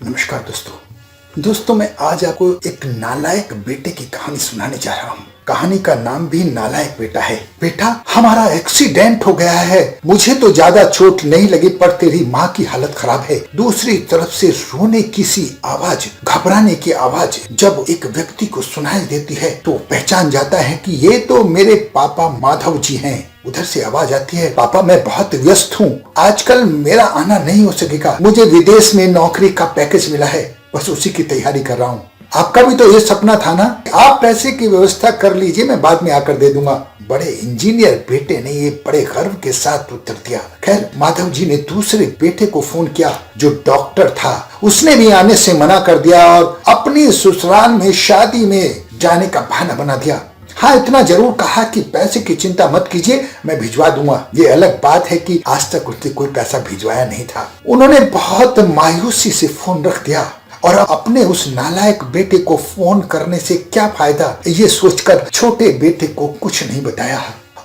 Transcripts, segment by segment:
नमस्कार दोस्तों मैं आज आपको एक नालायक बेटे की कहानी सुनाने जा रहा हूँ। कहानी का नाम भी नालायक बेटा है। बेटा, हमारा एक्सीडेंट हो गया है। मुझे तो ज्यादा चोट नहीं लगी, पर तेरी माँ की हालत खराब है। दूसरी तरफ से रोने की सी आवाज, घबराने की आवाज जब एक व्यक्ति को सुनाई देती है तो पहचान जाता है कि ये तो मेरे पापा माधव जी हैं। उधर से आवाज आती है, पापा मैं बहुत व्यस्त हूँ, आजकल मेरा आना नहीं हो सकेगा। मुझे विदेश में नौकरी का पैकेज मिला है, बस उसी की तैयारी कर रहा हूँ। आपका भी तो ये सपना था ना, आप पैसे की व्यवस्था कर लीजिए, मैं बाद में आकर दे दूंगा। बड़े इंजीनियर बेटे ने ये बड़े गर्व के साथ उत्तर दिया। खैर, माधव जी ने दूसरे बेटे को फोन किया जो डॉक्टर था। उसने भी आने से मना कर दिया और अपनी ससुराल में शादी में जाने का बहाना बना दिया। हाँ, इतना जरूर कहा कि पैसे की चिंता मत कीजिए, मैं भिजवा दूंगा। ये अलग बात है कि आज तक उसने कोई पैसा भिजवाया नहीं था। उन्होंने बहुत मायूसी से फोन रख दिया और अपने उस नालायक बेटे को फोन करने से क्या फायदा, ये सोचकर छोटे बेटे को कुछ नहीं बताया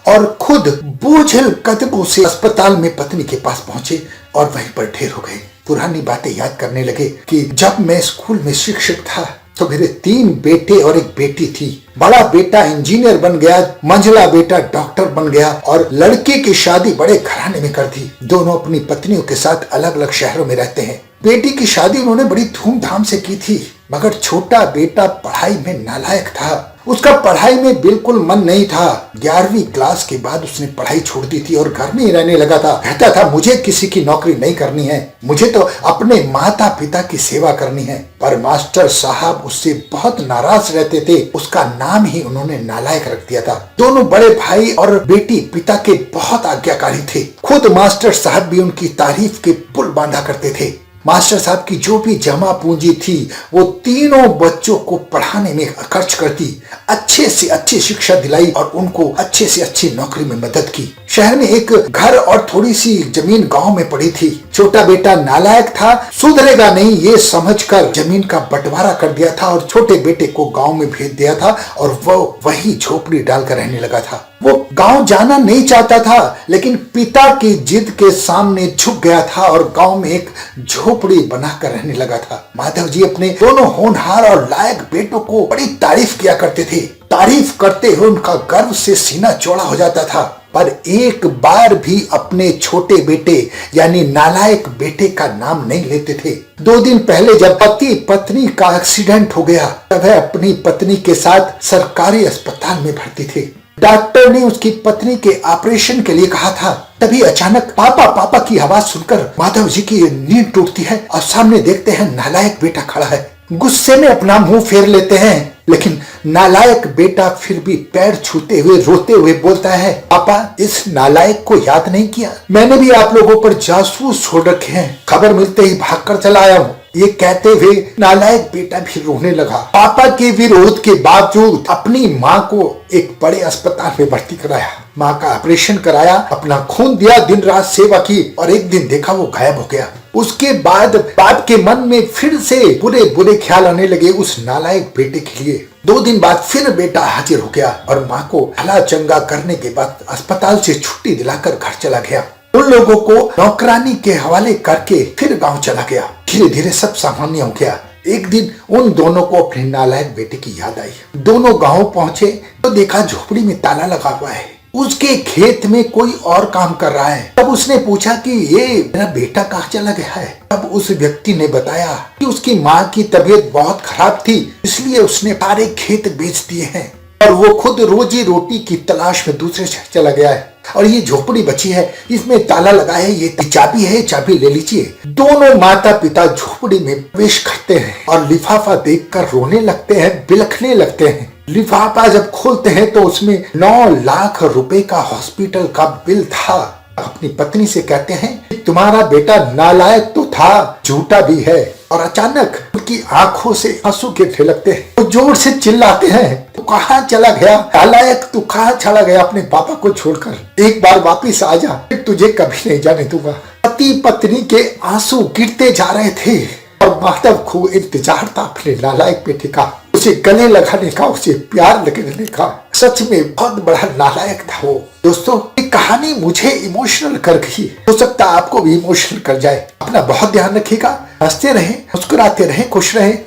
और खुद बोझल कदमों से अस्पताल में पत्नी के पास पहुंचे और वहीं पर ढेर हो गए। पुरानी बातें याद करने लगे कि जब मैं स्कूल में शिक्षक था तो मेरे 3 बेटे और एक बेटी थी। बड़ा बेटा इंजीनियर बन गया, मंझला बेटा डॉक्टर बन गया और लड़के की शादी बड़े घराने में कर दी। दोनों अपनी पत्नियों के साथ अलग अलग शहरों में रहते हैं। बेटी की शादी उन्होंने बड़ी धूमधाम से की थी, मगर छोटा बेटा पढ़ाई में नालायक था। उसका पढ़ाई में बिल्कुल मन नहीं था। 11वीं क्लास के बाद उसने पढ़ाई छोड़ दी थी और घर में ही रहने लगा था। कहता था, मुझे किसी की नौकरी नहीं करनी है, मुझे तो अपने माता पिता की सेवा करनी है। पर मास्टर साहब उससे बहुत नाराज रहते थे। उसका नाम ही उन्होंने नालायक रख दिया था। दोनों बड़े भाई और बेटी पिता के बहुत आज्ञाकारी थे। खुद मास्टर साहब भी उनकी तारीफ के पुल बांधा करते थे। मास्टर साहब की जो भी जमा पूंजी थी वो तीनों बच्चों को पढ़ाने में खर्च कर दी। अच्छे से अच्छी शिक्षा दिलाई और उनको अच्छे से अच्छी नौकरी में मदद की। शहर में एक घर और थोड़ी सी जमीन गांव में पड़ी थी। छोटा बेटा नालायक था, सुधरेगा नहीं ये समझकर जमीन का बंटवारा कर दिया था और छोटे बेटे को गांव में भेज दिया था और वो वही झोपड़ी डालकर रहने लगा था। वो गांव जाना नहीं चाहता था, लेकिन पिता की जिद के सामने झुक गया था और गांव में एक झोपड़ी बनाकर रहने लगा था। माधव जी अपने दोनों होनहार और लायक बेटों को बड़ी तारीफ किया करते थे। तारीफ करते हुए उनका गर्व से सीना चौड़ा हो जाता था। पर एक बार भी अपने छोटे बेटे यानी नालायक बेटे का नाम नहीं लेते थे। 2 दिन पहले जब पति पत्नी का एक्सीडेंट हो गया तब वह अपनी पत्नी के साथ सरकारी अस्पताल में भर्ती थे। डॉक्टर ने उसकी पत्नी के ऑपरेशन के लिए कहा था। तभी अचानक पापा पापा की आवाज सुनकर माधव जी की नींद टूटती है और सामने देखते हैं नालायक बेटा खड़ा है। गुस्से में अपना मुंह फेर लेते हैं, लेकिन नालायक बेटा फिर भी पैर छूते हुए रोते हुए बोलता है, पापा इस नालायक को याद नहीं किया? मैंने भी आप लोगों पर जासूस छोड़ रखे हैं, खबर मिलते ही भागकर चला आया हूँ। ये कहते हुए नालायक बेटा भी रोने लगा। पापा के विरोध के बावजूद अपनी माँ को एक बड़े अस्पताल में भर्ती कराया, माँ का ऑपरेशन कराया, अपना खून दिया, दिन रात सेवा की और एक दिन देखा वो गायब हो गया। उसके बाद बाप के मन में फिर से बुरे बुरे ख्याल आने लगे उस नालायक बेटे के लिए। 2 दिन बाद फिर बेटा हाजिर हो गया और माँ को भला चंगा करने के बाद अस्पताल से छुट्टी दिलाकर घर चला गया। उन लोगों को नौकरानी के हवाले करके फिर गांव चला गया। धीरे धीरे सब सामान्य हो गया। एक दिन उन दोनों को अपने नालायक बेटे की याद आई। दोनों गांव पहुंचे तो देखा झोपड़ी में ताला लगा हुआ है। उसके खेत में कोई और काम कर रहा है। तब उसने पूछा कि ये मेरा बेटा कहाँ चला गया है। तब उस व्यक्ति ने बताया कि उसकी माँ की तबीयत बहुत खराब थी, इसलिए उसने सारे खेत बेच दिए हैं और वो खुद रोजी रोटी की तलाश में दूसरे शहर चला गया है और ये झोपड़ी बची है, इसमें ताला लगा है, ये चाबी है, चाबी ले लीजिए। दोनों माता पिता झोपड़ी में प्रवेश करते हैं और लिफाफा देखकर रोने लगते हैं, बिलखने लगते हैं। लिफाफा जब खोलते हैं तो उसमें 9 लाख रुपए का हॉस्पिटल का बिल था। अपनी पत्नी से कहते हैं, तुम्हारा बेटा नालायक तो था, झूठा भी है। और अचानक उनकी आंखों से आंसू गिरने लगते हैं। वो जोर से चिल्लाते हैं, तू कहाँ चला गया नालायक, तू कहाँ चला गया अपने पापा को छोड़कर? एक बार वापिस आ जा, फिर तुझे कभी नहीं जाने दूंगा। पति पत्नी के आंसू गिरते जा रहे थे और माधव को इंतजार था अपने नालायक बेटे का। उसे गले लगाने का, उसे प्यार लगने का। सच में बहुत बड़ा नालायक था वो। दोस्तों ये कहानी मुझे इमोशनल कर गई, हो सकता है आपको भी इमोशनल कर जाए। अपना बहुत ध्यान रखिएगा, हंसते रहें, मुस्कुराते रहें, खुश रहें।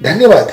धन्यवाद।